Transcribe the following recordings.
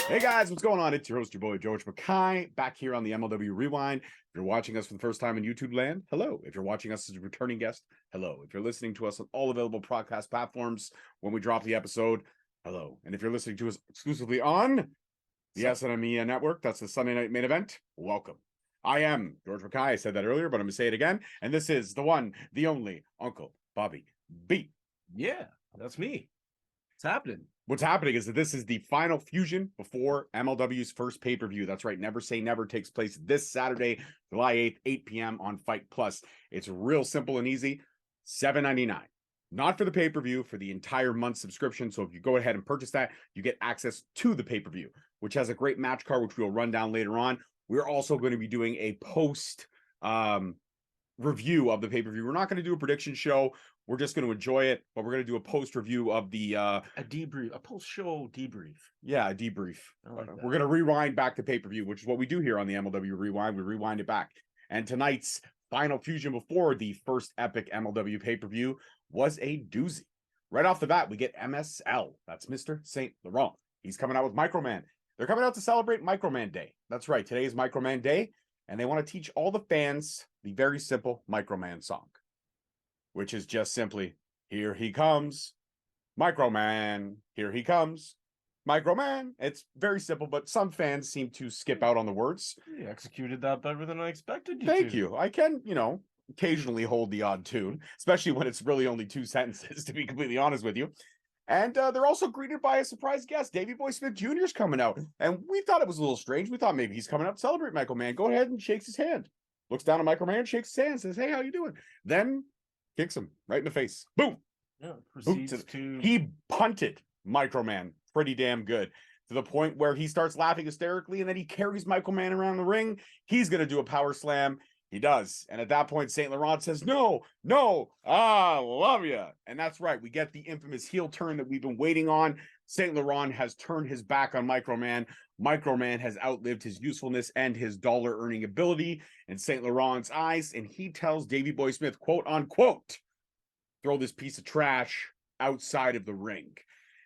Hey guys, what's going on? It's your host, your boy, George Mackay, back here on the MLW Rewind. If you're watching us for the first time in YouTube land, hello. If you're watching us as a returning guest, hello. If you're listening to us on all available podcast platforms when we drop the episode, hello. And if you're listening to us exclusively on the SNME network, that's the Sunday Night Main Event, welcome. I am George Mackay. I said that earlier, but I'm going to say it again. And this is the one, the only Uncle Bobby B. Yeah, that's me. What's happening? What's happening is that this is the final fusion before MLW's first pay-per-view. That's right. Never Say Never takes place this Saturday, July 8th, 8 p.m. on FITE Plus. It's real simple and easy. $7.99. Not for the pay-per-view, for the entire month subscription. So if you go ahead and purchase that, you get access to the pay-per-view, which has a great match card, which we'll run down later on. We're also going to be doing a post review of the pay-per-view. We're not going to do a prediction show. We're just going to enjoy it, but we're going to do a post review of the a debrief, a post-show debrief. Yeah, a debrief. Like we're going to rewind back to pay-per-view, which is what we do here on the MLW Rewind. We rewind it back. And tonight's final fusion before the first epic MLW pay-per-view was a doozy. Right off the bat, we get MSL. That's Mr. Saint Laurent. He's coming out with Microman. They're coming out to celebrate Microman Day. That's right. Today is Microman Day, and they want to teach all the fans the very simple Microman song, which is just simply, here he comes, Microman, here he comes, Microman. It's very simple, but some fans seem to skip out on the words. You executed that better than I expected you Thank to. you. I can, occasionally hold the odd tune, especially when it's really only 2 sentences, to be completely honest with you. And they're also greeted by a surprise guest. Davey Boy Smith Jr. is coming out. And we thought it was a little strange. We thought maybe he's coming out to celebrate Microman. Go ahead and shakes his hand. Looks down at Microman, shakes his hand, says, hey, how you doing? Then kicks him right in the face. Boom. Yeah, proceeds to... He punted Microman pretty damn good, to the point where he starts laughing hysterically, and then he carries Microman around the ring. He's going to do a power slam. He does. And at that point, Saint Laurent says, no, love you. And that's right. We get the infamous heel turn that we've been waiting on. Saint Laurent has turned his back on Microman. Microman has outlived his usefulness and his dollar-earning ability in Saint Laurent's eyes, and he tells Davey Boy Smith, quote unquote, throw this piece of trash outside of the ring.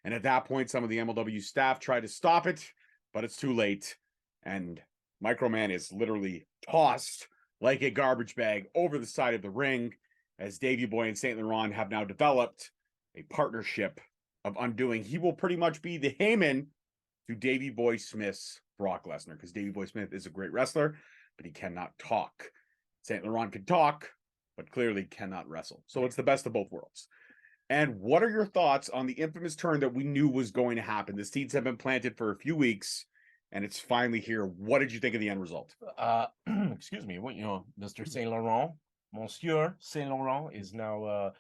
And at that point, some of the MLW staff try to stop it, but it's too late. And Microman is literally tossed like a garbage bag over the side of the ring, as Davey Boy and Saint Laurent have now developed a partnership of undoing. He will pretty much be the Heyman to Davey Boy Smith's Brock Lesnar, because Davey Boy Smith is a great wrestler, but he cannot talk. Saint Laurent can talk, but clearly cannot wrestle. So it's the best of both worlds. And what are your thoughts on the infamous turn that we knew was going to happen? The seeds have been planted for a few weeks, and it's finally here. What did you think of the end result? Excuse me. Well, Mr. Saint Laurent, Monsieur Saint Laurent, is now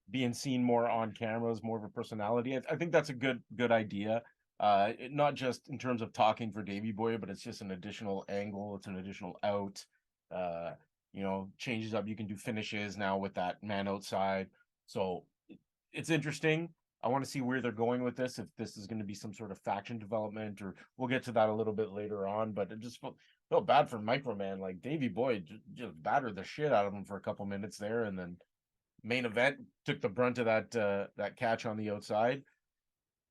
being seen more on cameras, more of a personality. I think that's a good idea. Not just in terms of talking for Davey Boy, but it's just an additional angle. It's an additional out. Changes up. You can do finishes now with that man outside. So it's interesting. I want to see where they're going with this, if this is going to be some sort of faction development, or we'll get to that a little bit later on. But it just felt bad for Microman. Like, Davey Boy just battered the shit out of him for a couple minutes there, and then main event took the brunt of that catch on the outside.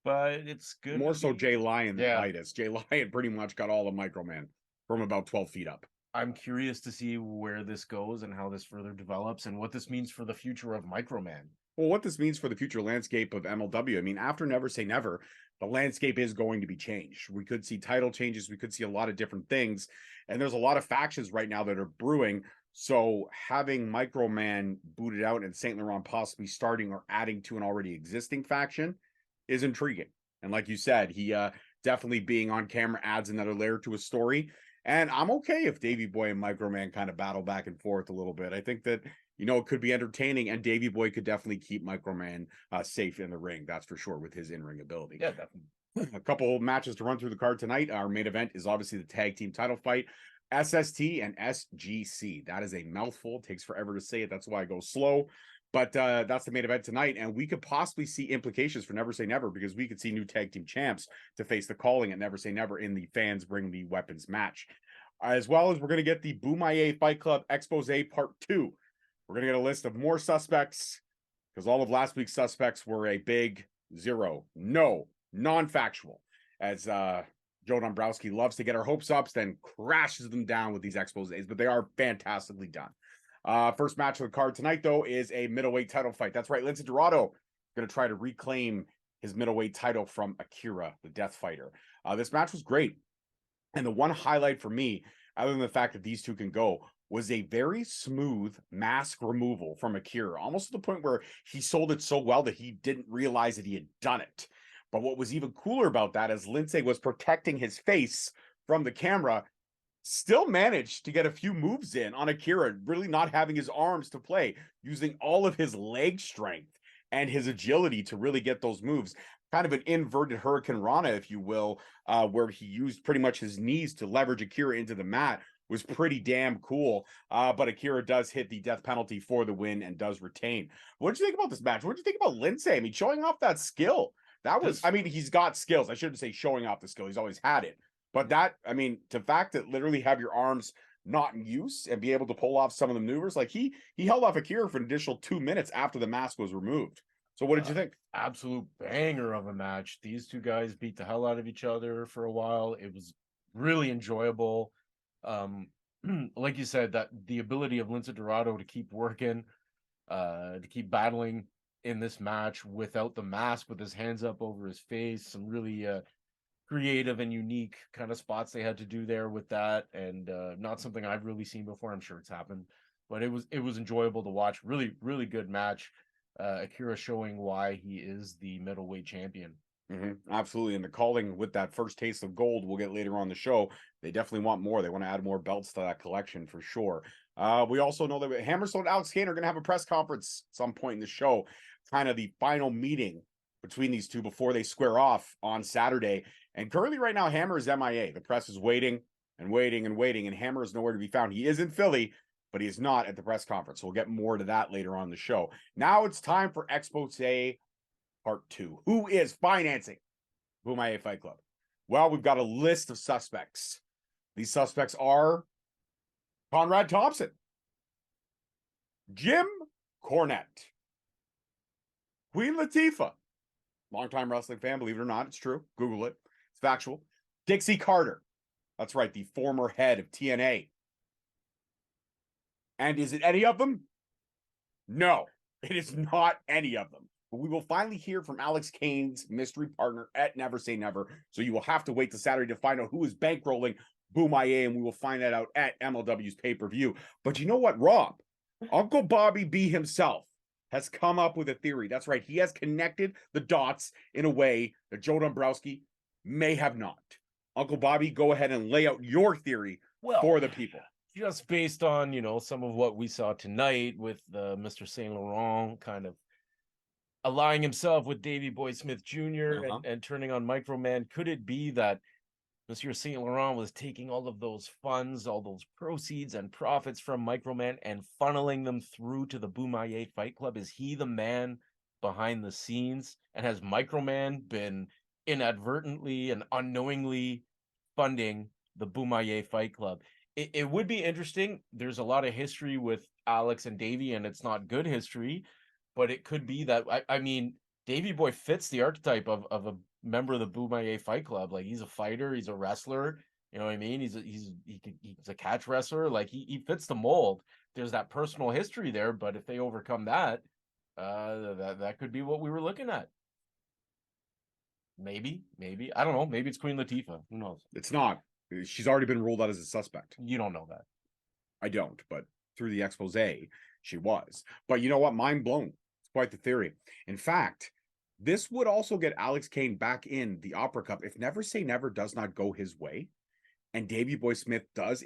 But it's good. More so Jay Lyon than Titus. Jay Lyon pretty much got all of Microman from about 12 feet up. I'm curious to see where this goes and how this further develops, and what this means for the future of Microman. Well, what this means for the future landscape of MLW. I mean, after Never Say Never, the landscape is going to be changed. We could see title changes. We could see a lot of different things. And there's a lot of factions right now that are brewing. So having Microman booted out and Saint Laurent possibly starting or adding to an already existing faction is intriguing. And like you said, he definitely being on camera adds another layer to his story. And I'm okay if Davey Boy and Microman kind of battle back and forth a little bit. I think that, it could be entertaining, and Davey Boy could definitely keep Microman safe in the ring. That's for sure, with his in-ring ability. Yeah, definitely. A couple of matches to run through the card tonight. Our main event is obviously the tag team title fight. SST and SGC. That is a mouthful. It takes forever to say it. That's why I go slow. But that's the main event tonight, and we could possibly see implications for Never Say Never, because we could see new tag team champs to face the Calling at Never Say Never in the Fans Bring the Weapons match. As well as we're going to get the Boomaye Fight Club Expose Part 2. We're going to get a list of more suspects, because all of last week's suspects were a big zero. No, non-factual. As Joe Dombrowski loves to get our hopes up, then crashes them down with these exposés, but they are fantastically done. First match of the card tonight, though, is a middleweight title fight. That's right, Lince Dorado going to try to reclaim his middleweight title from Akira, the Death Fighter. This match was great. And the one highlight for me, other than the fact that these two can go, was a very smooth mask removal from Akira, almost to the point where he sold it so well that he didn't realize that he had done it. But what was even cooler about that is Lince was protecting his face from the camera, still managed to get a few moves in on Akira, really not having his arms to play, using all of his leg strength and his agility to really get those moves. Kind of an inverted Hurricane Rana, if you will, where he used pretty much his knees to leverage Akira into the mat, was pretty damn cool. But Akira does hit the death penalty for the win and does retain. What did you think about this match? What did you think about Lince? I mean, showing off that skill. That was, I mean, he's got skills. I shouldn't say showing off the skill. He's always had it. But that, I mean, the fact that literally have your arms not in use and be able to pull off some of the maneuvers, like he held off Akira for an additional 2 minutes after the mask was removed. So what did you think? Absolute banger of a match. These two guys beat the hell out of each other for a while. It was really enjoyable. Like you said, that the ability of Lince Dorado to keep working, to keep battling in this match without the mask, with his hands up over his face, some really creative and unique kind of spots they had to do there with that, and not something I've really seen before. I'm sure it's happened, but it was enjoyable to watch. Really, really good match. Akira showing why he is the middleweight champion. Absolutely. And the calling with that first taste of gold we'll get later on the show, they definitely want more. They want to add more belts to that collection for sure. We also know that Hammerstone and Alex Kane are going to have a press conference at some point in the show, kind of the final meeting between these two before they square off on Saturday. And currently right now, Hammer is MIA. The press is waiting and waiting and waiting, and Hammer is nowhere to be found. He is in Philly, but he is not at the press conference. So we'll get more to that later on the show. Now it's time for Expose Part 2. Who is financing Bumaye Fight Club? Well, we've got a list of suspects. These suspects are Conrad Thompson, Jim Cornette, Queen Latifah, longtime wrestling fan, believe it or not, it's true. Google it. It's factual. Dixie Carter. That's right, the former head of TNA. And is it any of them? No, it is not any of them. But we will finally hear from Alex Kane's mystery partner at Never Say Never. So you will have to wait till Saturday to find out who is bankrolling Bumaye, and we will find that out at MLW's pay-per-view. But you know what, Rob? Uncle Bobby B himself has come up with a theory. That's right. He has connected the dots in a way that Joe Dombrowski may have not. Uncle Bobby, go ahead and lay out your theory for the people. Just based on, some of what we saw tonight with Mr. Saint Laurent kind of allying himself with Davey Boy Smith Jr. And turning on Microman, could it be that Monsieur Saint Laurent was taking all of those funds, all those proceeds and profits from Microman and funneling them through to the Bumaye Fight Club? Is he the man behind the scenes? And has Microman been inadvertently and unknowingly funding the Bumaye Fight Club? It would be interesting. There's a lot of history with Alex and Davey, and it's not good history, but it could be that, I mean, Davey Boy fits the archetype of a member of the Bumaye Fight Club. Like, he's a fighter, he's a wrestler, you know what I mean? He's a catch wrestler. Like, he fits the mold. There's that personal history there, but if they overcome that, that could be what we were looking at. Maybe. I don't know. Maybe it's Queen Latifah. Who knows? It's not. She's already been ruled out as a suspect. You don't know that. I don't, but through the expose, she was. But you know what? Mind blown. It's quite the theory. In fact, this would also get Alex Kane back in the Opera Cup if Never Say Never does not go his way, and Davey Boy Smith does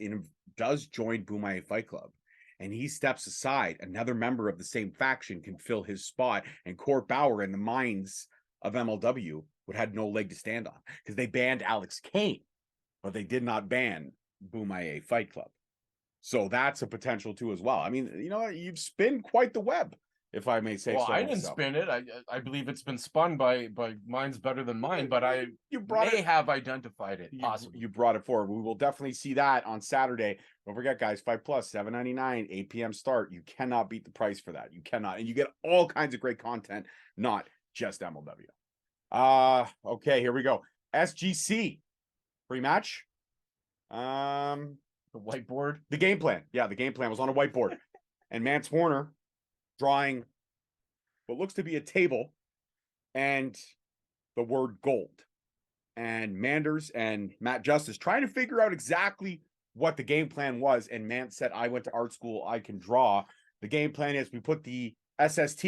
join Bumaye Fight Club, and he steps aside. Another member of the same faction can fill his spot, and Court Bauer in the minds of MLW would have no leg to stand on, because they banned Alex Kane, but they did not ban Bumaye Fight Club. So that's a potential too as well. I mean, you've spun quite the web, if I may say so. Well, I didn't spin it. I believe it's been spun by Mine's Better Than Mine, but I may have identified it. Possibly. You brought it forward. We will definitely see that on Saturday. Don't forget, guys, Fight Plus, $7.99, 8 p.m. start. You cannot beat the price for that. You cannot. And you get all kinds of great content, not just MLW. Okay, here we go. SGC Pre-match. The whiteboard. The game plan. Yeah, the game plan was on a whiteboard. And Mance Warner drawing what looks to be a table and the word gold. And Manders and Matt Justice trying to figure out exactly what the game plan was. And Mance said, I went to art school, I can draw. The game plan is we put the SST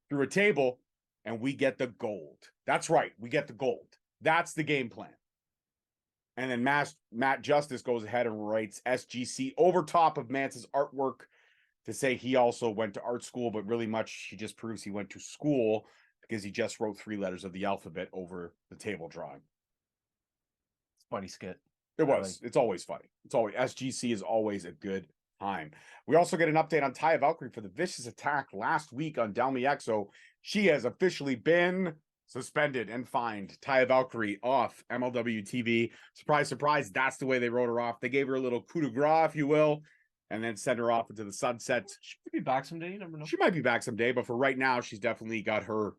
through a table and we get the gold. That's right, we get the gold. That's the game plan. And then Matt Justice goes ahead and writes SGC over top of Mance's artwork to say he also went to art school, but really much he just proves he went to school because he just wrote 3 letters of the alphabet over the table drawing. It's a funny skit. It was. It's always funny. It's always SGC is always a good time. We also get an update on Taya Valkyrie for the vicious attack last week on Delmi Exo. She has officially been suspended and fined. Taya Valkyrie off MLW TV. Surprise, surprise. That's the way they wrote her off. They gave her a little coup de grace, if you will, and then sent her off into the sunset. She might be back someday. You never know. She might be back someday, but for right now, she's definitely got her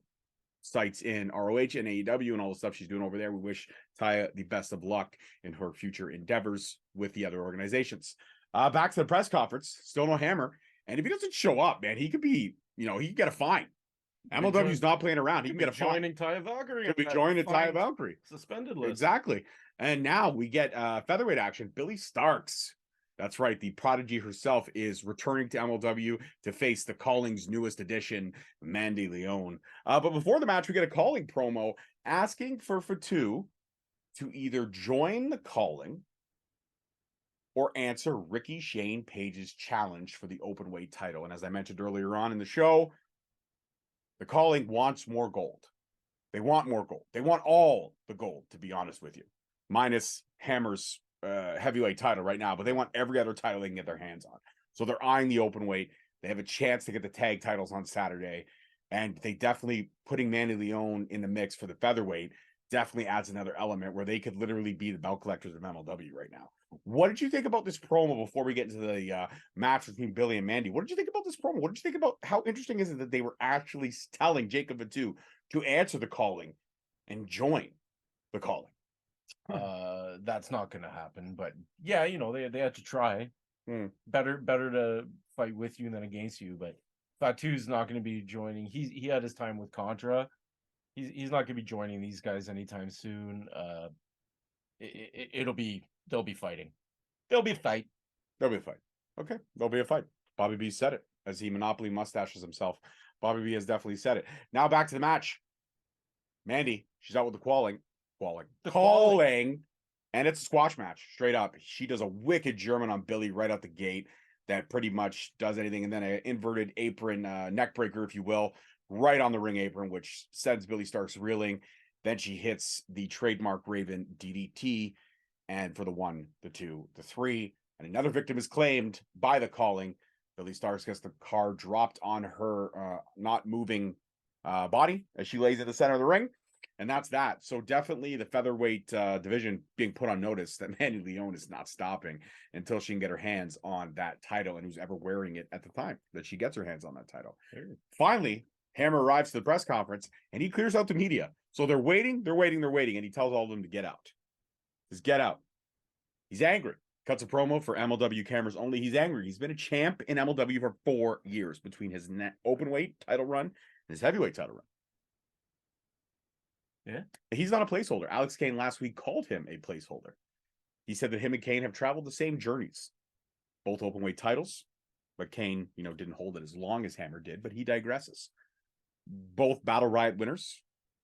sights in ROH and AEW and all the stuff she's doing over there. We wish Taya the best of luck in her future endeavors with the other organizations. Back to the press conference. Still no Hammer. And if he doesn't show up, man, he could be, he could get a fine. MLW's not playing around. He can get a fine. Joining Taya Valkyrie. Could be joining Taya Valkyrie. Suspended list. Exactly. And now we get featherweight action. Billy Starks. That's right. The prodigy herself is returning to MLW to face the Calling's newest addition, Mandy Leon. But before the match, we get a Calling promo asking for FITE to either join the Calling or answer Ricky Shane Page's challenge for the open weight title. And as I mentioned earlier on in the show, the Calling wants more gold. They want more gold. They want all the gold, to be honest with you, minus Hammer's heavyweight title right now, but they want every other title they can get their hands on. So they're eyeing the open weight. They have a chance to get the tag titles on Saturday, and they definitely putting Mandy Leon in the mix for the featherweight definitely adds another element where they could literally be the belt collectors of MLW right now. What did you think about this promo before we get into the match between Billy and Mandy? What did you think about this promo? What did you think about how interesting is it that they were actually telling Jacob FITE to answer the Calling and join the Calling? That's not gonna happen, but yeah, they had to try. Better to fight with you than against you, but FITE's not gonna be joining. He had his time with Contra. He's not gonna be joining these guys anytime soon. They'll be fighting. There'll be a fight. There'll be a fight. Okay, there'll be a fight. Bobby B said it as he Monopoly mustaches himself. Bobby B has definitely said it. Now back to the match. Mandy, she's out with the Calling, and it's a squash match straight up. She does a wicked German on Billy right out the gate that pretty much does anything, and then an inverted apron neck breaker, if you will, right on the ring apron, which sends Billy Starks reeling. Then she hits the trademark Raven DDT, and for the 1, the 2, the 3, and another victim is claimed by the Calling. Billy Starks gets the car dropped on her not moving body as she lays at the center of the ring. And that's that. So definitely the featherweight division being put on notice that Mandy Leon is not stopping until she can get her hands on that title, and who's ever wearing it at the time that she gets her hands on that title. Finally, Hammer arrives to the press conference and he clears out the media. So they're waiting, and he tells all of them to get out. Just get out. He's angry. Cuts a promo for MLW cameras only. He's angry. He's been a champ in MLW for 4 years between his open weight title run and his heavyweight title run. Yeah. He's not a placeholder. Alex Kane last week called him a placeholder. He said that him and Kane have traveled the same journeys. Both open weight titles, but Kane, didn't hold it as long as Hammer did, but he digresses. Both Battle Riot winners,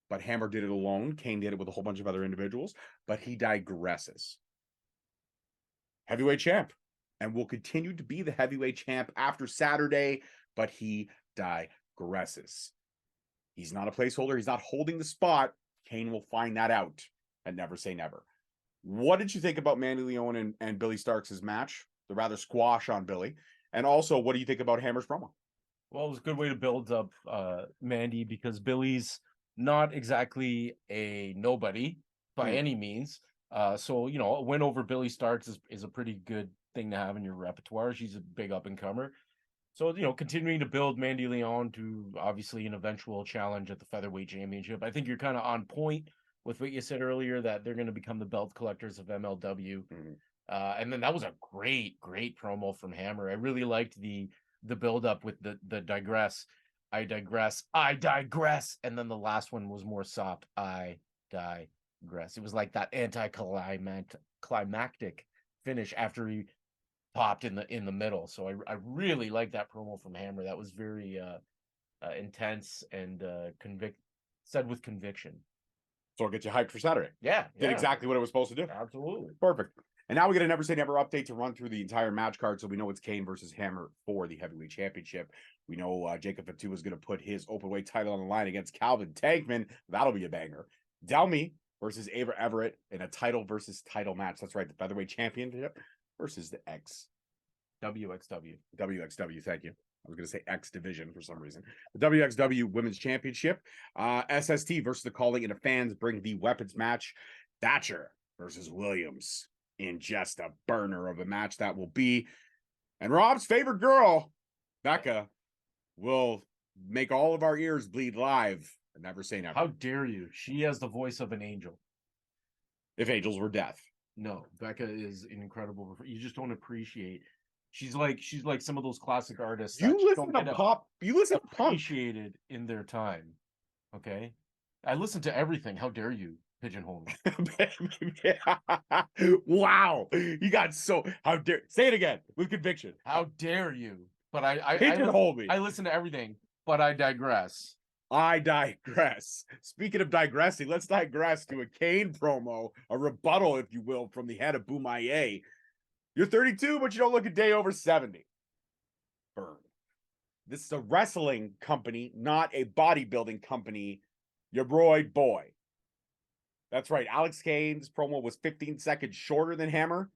but Hammer did it alone. Kane did it with a whole bunch of other individuals, but he digresses. Heavyweight champ, and will continue to be the heavyweight champ after Saturday, but he digresses. He's not a placeholder. He's not holding the spot. Kane will find that out and never say never. What did you think about Mandy Leon and Billy Starks' match? The rather squash on Billy. And also, what do you think about Hammer's promo? Well, it was a good way to build up Mandy, because Billy's not exactly a nobody by any means. So, a win over Billy Starks is a pretty good thing to have in your repertoire. She's a big up-and-comer. So, continuing to build Mandy Leon to obviously an eventual challenge at the featherweight championship. I think you're kind of on point with what you said earlier that they're going to become the belt collectors of MLW. Mhm. And then that was a great promo from Hammer. I really liked the build up with the digress. I digress. I digress. And then the last one was more soft. I digress. It was like that climactic finish after he popped in the middle. So I really like that promo from Hammer. That was very intense and said with conviction. So it gets you hyped for Saturday. Yeah, Did exactly what it was supposed to do. Absolutely. Perfect. And now we get a Never Say Never update to run through the entire match card. So we know it's Kane versus Hammer for the heavyweight championship. We know Jacob Fatu is going to put his openweight title on the line against Calvin Tankman. That'll be a banger. Delmy versus Ava Everett in a title versus title match. That's right. The featherweight championship versus the WXW. WXW. Thank you. I was going to say X division for some reason. The WXW Women's Championship. SST versus the Calling, and the fans bring the weapons match. Thatcher versus Williams in just a burner of a match that will be. And Rob's favorite girl, Becca, will make all of our ears bleed live. And Never Say Never. How dare you? She has the voice of an angel. If angels were death. No, Becca is an incredible. You just don't appreciate. She's like some of those classic artists. You listen to pop. You listen to punk. Appreciated in their time. Okay, I listen to everything. How dare you pigeonhole me? Wow, you got so. How dare say it again with conviction? How dare you? But I pigeonhole me. I listen to everything, but I digress. I digress. Speaking of digressing, let's digress to a Kane promo, a rebuttal, if you will, from the head of Boomaye. You're 32, but you don't look a day over 70. Burn. This is a wrestling company, not a bodybuilding company. Your boy. That's right. Alex Kane's promo was 15 seconds shorter than Hammer,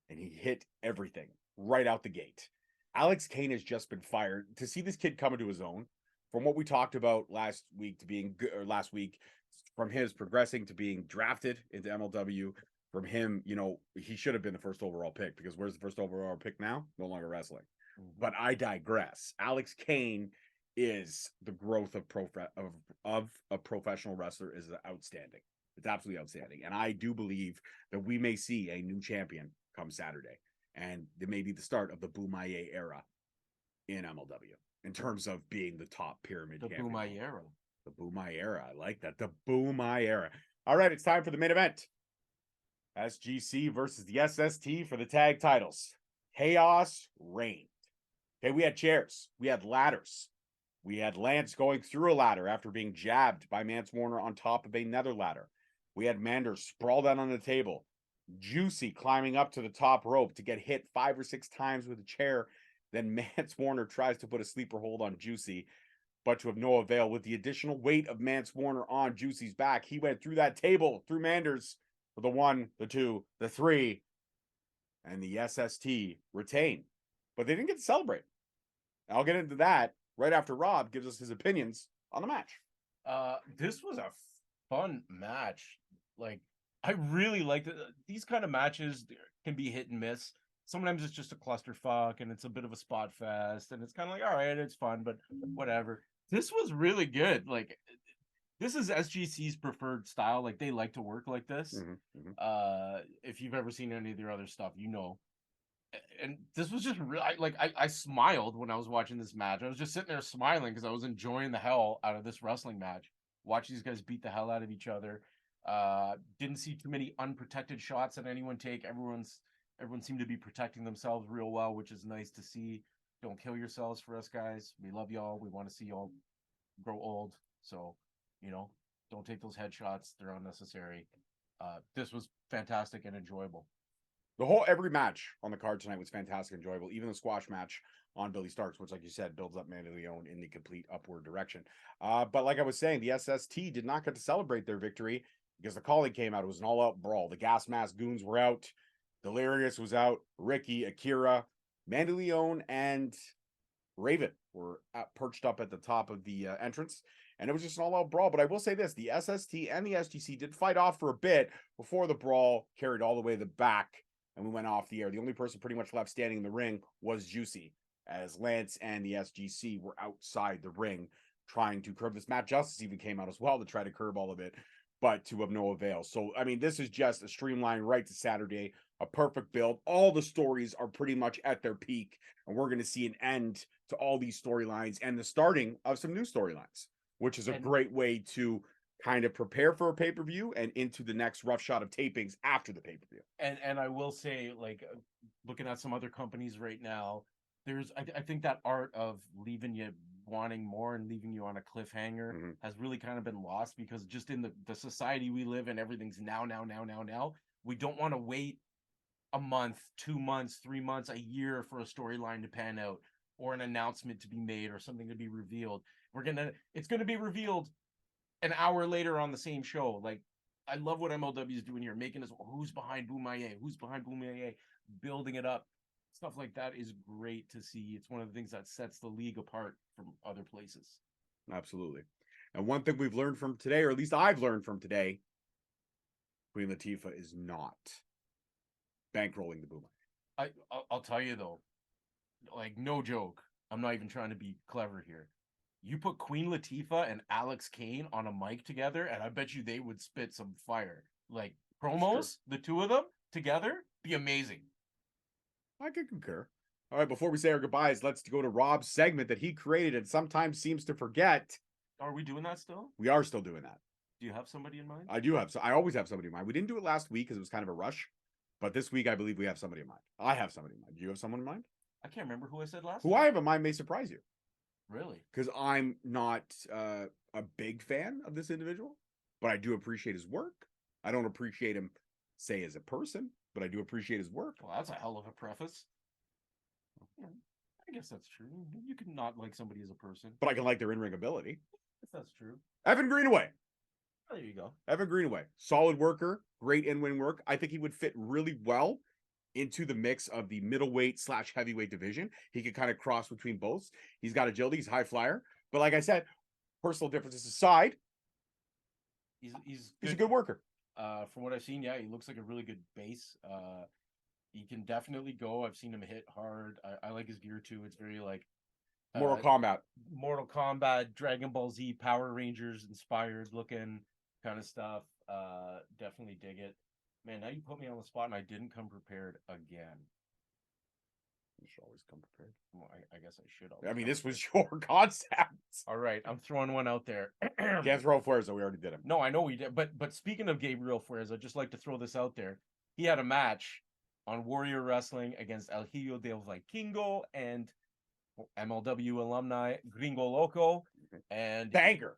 and he hit everything right out the gate. Alex Kane has just been fired. To see this kid come into his own, from what we talked about last week to being good, or last week, from his progressing to being drafted into MLW, from him, you know, he should have been the first overall pick, because where's the first overall pick now? No longer wrestling. Mm-hmm. But I digress. Alex Kane is the growth of a professional wrestler is outstanding. It's absolutely outstanding. And I do believe that we may see a new champion come Saturday. And it may be the start of the Boomaye era in MLW in terms of being the top pyramid champion. Boomaye era. The Boomaye era. I like that. The Boomaye era. All right, it's time for the main event. SGC versus the SST for the tag titles. Chaos reigned. Okay, we had chairs. We had ladders. We had Lance going through a ladder after being jabbed by Mance Warner on top of another ladder. We had Manders sprawled out on the table. Juicy climbing up to the top rope to get hit 5 or 6 times with a chair. Then Mance Warner tries to put a sleeper hold on Juicy, but to have no avail. With the additional weight of Mance Warner on Juicy's back, he went through that table, through Manders, for the 1, the 2, the 3, and the SST retain. But they didn't get to celebrate. I'll get into that right after Rob gives us his opinions on the match. This was a fun match. Like, I really liked it. These kind of matches can be hit and miss. Sometimes it's just a clusterfuck and it's a bit of a spot fest and it's kind of like, all right, it's fun, but whatever. This was really good. Like, this is SGC's preferred style. Like, they like to work like this. If you've ever seen any of their other stuff, you know. And this was just really, I smiled when I was watching this match. I was just sitting there smiling because I was enjoying the hell out of this wrestling match. Watch these guys beat the hell out of each other. Didn't see too many unprotected shots that anyone take. Everyone seemed to be protecting themselves real well, which is nice to see. Don't kill yourselves for us, guys. We love y'all. We want to see y'all grow old. So, you know, don't take those headshots. They're unnecessary. This was fantastic and enjoyable. Every match on the card tonight was fantastic and enjoyable. Even the squash match on Billy Starks, which, like you said, builds up Mandy Leon in the complete upward direction. But like I was saying, the SST did not get to celebrate their victory because the calling came out. It was an all-out brawl. The gas mask goons were out. Delirious was out. Ricky, Akira, Mandy Leon, and Raven were perched up at the top of the entrance. And it was just an all-out brawl. But I will say this, the SST and the SGC did fight off for a bit before the brawl carried all the way to the back and we went off the air. The only person pretty much left standing in the ring was Juicy, as Lance and the SGC were outside the ring trying to curb this. Matt Justice even came out as well to try to curb all of it. but to of no avail. So, I mean, this is just a streamline right to Saturday, a perfect build. All the stories are pretty much at their peak, and we're going to see an end to all these storylines and the starting of some new storylines, which is a great way to kind of prepare for a pay-per-view and into the next rough shot of tapings after the pay-per-view. And I will say, like, looking at some other companies right now, there's I think that art of leaving you wanting more and leaving you on a cliffhanger has really kind of been lost, because just in the society we live in, everything's now. We don't want to wait a month, 2 months, 3 months, a year for a storyline to pan out or an announcement to be made or something to be revealed. It's gonna be revealed an hour later on the same show. Like, I love what MLW is doing here, making us who's behind Boomaier, building it up. Stuff like that is great to see. It's one of the things that sets the league apart from other places. Absolutely. And one thing we've learned from today, or at least I've learned from today, Queen Latifah is not bankrolling the Boomaier. I'll tell you though, like, no joke, I'm not even trying to be clever here. You put Queen Latifah and Alex Kane on a mic together, and I bet you they would spit some fire. Like, promos, the two of them together, be amazing. I can concur. All right, before we say our goodbyes, let's go to Rob's segment that he created and sometimes seems to forget. Are we doing that still? We are still doing that. Do you have somebody in mind? I do have. So I always have somebody in mind. We didn't do it last week because it was kind of a rush, but this week I believe we have somebody in mind. I have somebody in mind. Do you have someone in mind? I can't remember who I said last. Who I have in mind may surprise you. Really? Because I'm not a big fan of this individual, but I do appreciate his work. I don't appreciate him, say, as a person, but I do appreciate his work. Well, that's a hell of a preface. Yeah, I guess that's true. You can not like somebody as a person, but I can like their in-ring ability. If that's true. Evan Greenaway. Oh, there you go. Evan Greenaway. Solid worker. Great in-ring work. I think he would fit really well into the mix of the middleweight / heavyweight division. He could kind of cross between both. He's got agility. He's a high flyer. But like I said, personal differences aside, he's a good worker. From what I've seen, yeah, he looks like a really good base. He can definitely go. I've seen him hit hard. I like his gear too. It's very like Mortal Kombat, Dragon Ball Z, Power Rangers inspired looking kind of stuff. Definitely dig it. Man, now you put me on the spot and I didn't come prepared again. You should always come prepared. Well, I guess I should. I mean, this was your concept. All right, I'm throwing one out there. Can't throw Fuerza. We already did him. No, I know we did. But speaking of Gabriel Fuerza, I'd just like to throw this out there. He had a match on Warrior Wrestling against El Hijo del Vikingo and MLW alumni Gringo Loco. And banger.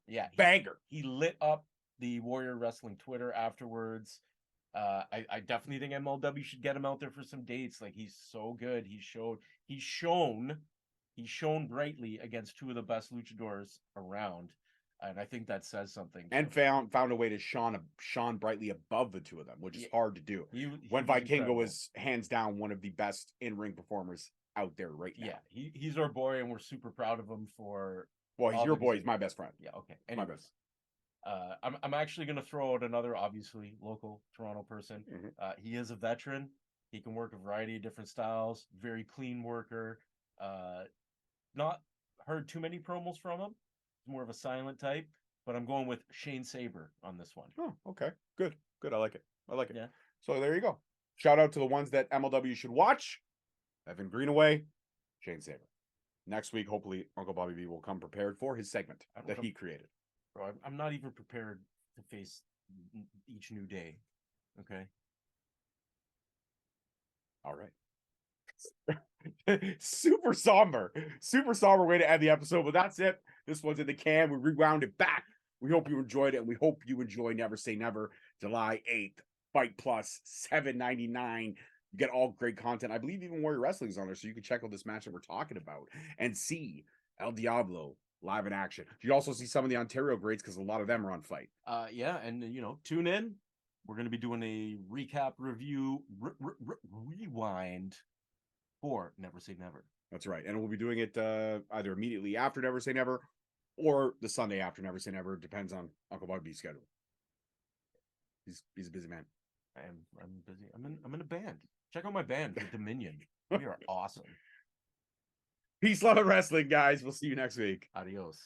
He lit up the Warrior Wrestling Twitter afterwards. I definitely think MLW should get him out there for some dates. Like, he's so good. He's shown brightly against two of the best luchadors around. And I think that says something. And found a way to shine brightly above the two of them, which is hard to do. When Vikingo was hands down one of the best in-ring performers out there right now. Yeah, he's our boy, and we're super proud of him for. Well, he's your boy. He's my best friend. Yeah. Okay. Anyways, I'm actually gonna throw out another obviously local Toronto person. He is a veteran. He can work a variety of different styles. Very clean worker. Not heard too many promos from him. More of a silent type, but I'm going with Shane Saber on this one. Oh, okay. Good. I like it. Yeah. So there you go. Shout out to the ones that MLW should watch. Evan Greenaway, Shane Saber. Next week, hopefully, Uncle Bobby B will come prepared for his segment that he created. Bro, I'm not even prepared to face each new day. Okay. All right. Super somber way to end the episode, but that's it. This one's in the can. We rewound it back. We hope you enjoyed it, and we hope you enjoy Never Say Never, July 8th. FITE Plus, $7.99. You get all great content. I believe even Warrior Wrestling is on there, so you can check out this match that we're talking about and see El Diablo live in action. You also see some of the Ontario greats because a lot of them are on FITE. Yeah, and tune in. We're going to be doing a recap review rewind for Never Say Never. That's right. And we'll be doing it either immediately after Never Say Never or the Sunday after Never Say Never. Depends on Uncle Bobby's schedule. He's a busy man. I'm busy. I'm in a band. Check out my band, The Dominion. We are awesome. Peace, love, and wrestling, guys. We'll see you next week. Adios.